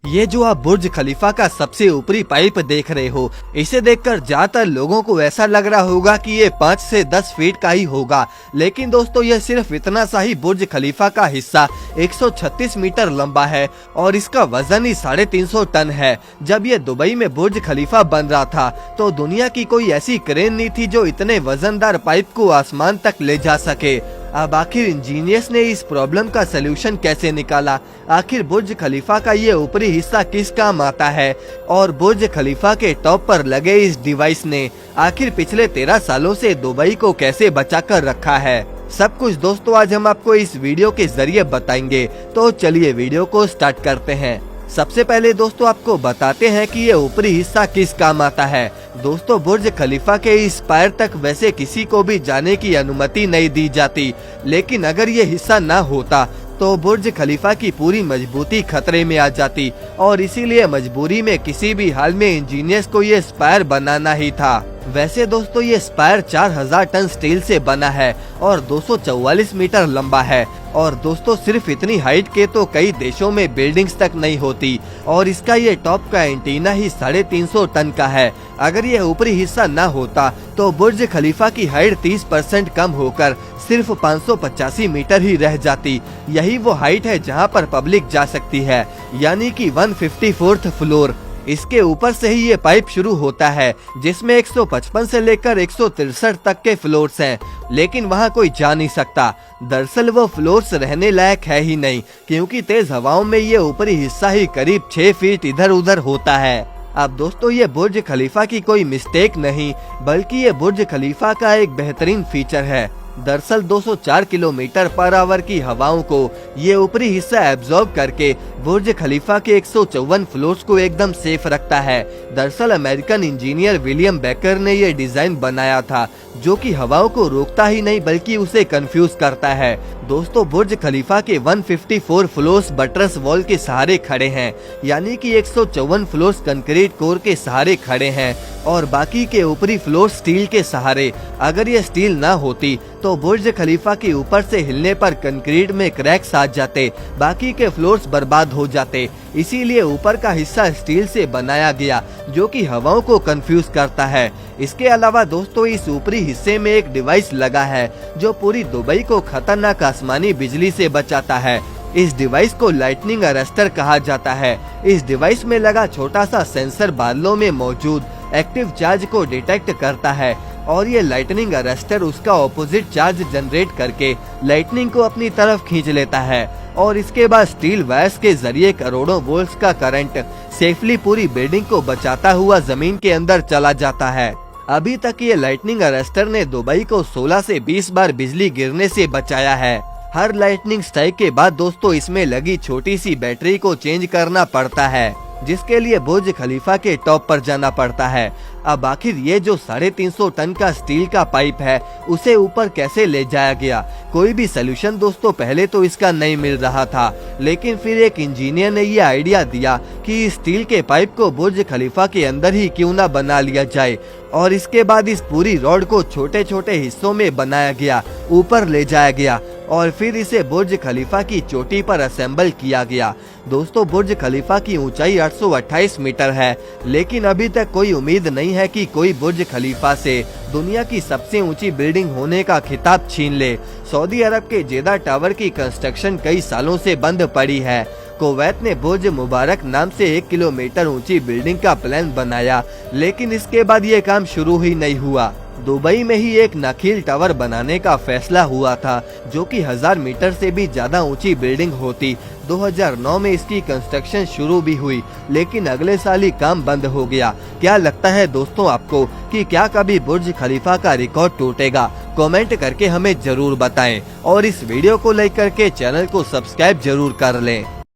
ये जो आप बुर्ज खलीफा का सबसे ऊपरी पाइप देख रहे हो, इसे देखकर ज्यादातर लोगों को ऐसा लग रहा होगा कि ये 5 से 10 फीट का ही होगा, लेकिन दोस्तों ये सिर्फ इतना सा ही बुर्ज खलीफा का हिस्सा 136 मीटर लंबा है और इसका वजन ही 350 टन है। जब ये दुबई में बुर्ज खलीफा बन रहा था तो दुनिया की कोई ऐसी क्रेन नहीं थी जो इतने वजनदार पाइप को आसमान तक ले जा सके। अब आखिर इंजीनियर्स ने इस प्रॉब्लम का सलूशन कैसे निकाला? आखिर बुर्ज खलीफा का ये ऊपरी हिस्सा किस काम आता है और बुर्ज खलीफा के टॉप पर लगे इस डिवाइस ने आखिर पिछले 13 सालों से दुबई को कैसे बचा कर रखा है? सब कुछ दोस्तों आज हम आपको इस वीडियो के जरिए बताएंगे, तो चलिए वीडियो को स्टार्ट करते हैं। सबसे पहले दोस्तों आपको बताते हैं कि ये ऊपरी हिस्सा किस काम आता है। दोस्तों बुर्ज खलीफा के इस स्पायर तक वैसे किसी को भी जाने की अनुमति नहीं दी जाती, लेकिन अगर ये हिस्सा ना होता तो बुर्ज खलीफा की पूरी मजबूती खतरे में आ जाती और इसीलिए मजबूरी में किसी भी हाल में इंजीनियर्स को ये स्पायर बनाना ही था। वैसे दोस्तों ये स्पायर 4000 टन स्टील से बना है और 244 मीटर लंबा है और दोस्तों सिर्फ इतनी हाइट के तो कई देशों में बिल्डिंग्स तक नहीं होती और इसका ये टॉप का एंटीना ही 350 टन का है। अगर ये ऊपरी हिस्सा ना होता तो बुर्ज खलीफा की हाइट 30% कम होकर सिर्फ 585 मीटर ही रह जाती। यही वो हाइट है जहां पर पब्लिक जा सकती है, यानी कि 154th फ्लोर। इसके ऊपर से ही ये पाइप शुरू होता है जिसमें 155 से लेकर 163 तक के फ्लोर्स हैं, लेकिन वहाँ कोई जा नहीं सकता। दरअसल वो फ्लोर्स रहने लायक है ही नहीं, क्योंकि तेज हवाओं में ये ऊपरी हिस्सा ही करीब 6 फीट इधर उधर होता है। अब दोस्तों ये बुर्ज खलीफा की कोई मिस्टेक नहीं, बल्कि ये बुर्ज खलीफा का एक बेहतरीन फीचर है। दरअसल 204 किलोमीटर पर आवर की हवाओं को ये ऊपरी हिस्सा एब्जॉर्ब करके बुर्ज खलीफा के 154 फ्लोर्स को एकदम सेफ रखता है। दरअसल अमेरिकन इंजीनियर विलियम बेकर ने ये डिजाइन बनाया था जो कि हवाओं को रोकता ही नहीं बल्कि उसे कंफ्यूज करता है। दोस्तों बुर्ज खलीफा के 154 फ्लोर्स बटरस वॉल के सहारे खड़े हैं, यानी कि 154 फ्लोर्स कंक्रीट कोर के सहारे खड़े हैं और बाकी के ऊपरी फ्लोर स्टील के सहारे। अगर ये स्टील ना होती तो बुर्ज खलीफा के ऊपर से हिलने पर कंक्रीट में क्रैक्स आ जाते, बाकी के फ्लोर्स बर्बाद हो जाते। इसीलिए ऊपर का हिस्सा स्टील से बनाया गया जो कि हवाओं को कंफ्यूज करता है। इसके अलावा दोस्तों इस ऊपरी हिस्से में एक डिवाइस लगा है जो पूरी दुबई को खतरनाक आसमानी बिजली से बचाता है। इस डिवाइस को लाइटनिंग अरेस्टर कहा जाता है। इस डिवाइस में लगा छोटा सा सेंसर बादलों में मौजूद एक्टिव चार्ज को डिटेक्ट करता है और ये लाइटनिंग अरेस्टर उसका ऑपोजिट चार्ज जनरेट करके लाइटनिंग को अपनी तरफ खींच लेता है और इसके बाद स्टील वायर्स के जरिए करोड़ों वोल्ट्स का करंट सेफली पूरी बिल्डिंग को बचाता हुआ जमीन के अंदर चला जाता है। अभी तक ये लाइटनिंग अरेस्टर ने दुबई को 16 से 20 बार बिजली गिरने से बचाया है। हर लाइटनिंग स्ट्राइक के बाद दोस्तों इसमें लगी छोटी सी बैटरी को चेंज करना पड़ता है, जिसके लिए बुर्ज खलीफा के टॉप पर जाना पड़ता है। अब आखिर ये जो 350 टन का स्टील का पाइप है उसे ऊपर कैसे ले जाया गया? कोई भी सलूशन दोस्तों पहले तो इसका नहीं मिल रहा था, लेकिन फिर एक इंजीनियर ने ये आइडिया दिया कि इस स्टील के पाइप को बुर्ज खलीफा के अंदर ही क्यों ना बना लिया जाए और इसके बाद इस पूरी रॉड को छोटे छोटे हिस्सों में बनाया गया, ऊपर ले जाया गया और फिर इसे बुर्ज खलीफा की चोटी पर असेंबल किया गया। दोस्तों बुर्ज खलीफा की ऊंचाई 828 मीटर है, लेकिन अभी तक कोई उम्मीद नहीं है कि कोई बुर्ज खलीफा से दुनिया की सबसे ऊंची बिल्डिंग होने का खिताब छीन ले। सऊदी अरब के जेदा टावर की कंस्ट्रक्शन कई सालों से बंद पड़ी है। कुवैत ने बुर्ज मुबारक नाम से 1 किलोमीटर ऊंची बिल्डिंग का प्लान बनाया, लेकिन इसके बाद ये काम शुरू ही नहीं हुआ। दुबई में ही एक नखील टावर बनाने का फैसला हुआ था जो कि 1000 मीटर से भी ज्यादा ऊंची बिल्डिंग होती। 2009 में इसकी कंस्ट्रक्शन शुरू भी हुई, लेकिन अगले साल ही काम बंद हो गया। क्या लगता है दोस्तों आपको कि क्या कभी बुर्ज खलीफा का रिकॉर्ड टूटेगा? कमेंट करके हमें जरूर बताएं और इस वीडियो को लाइक करके चैनल को सब्सक्राइब जरूर कर लें।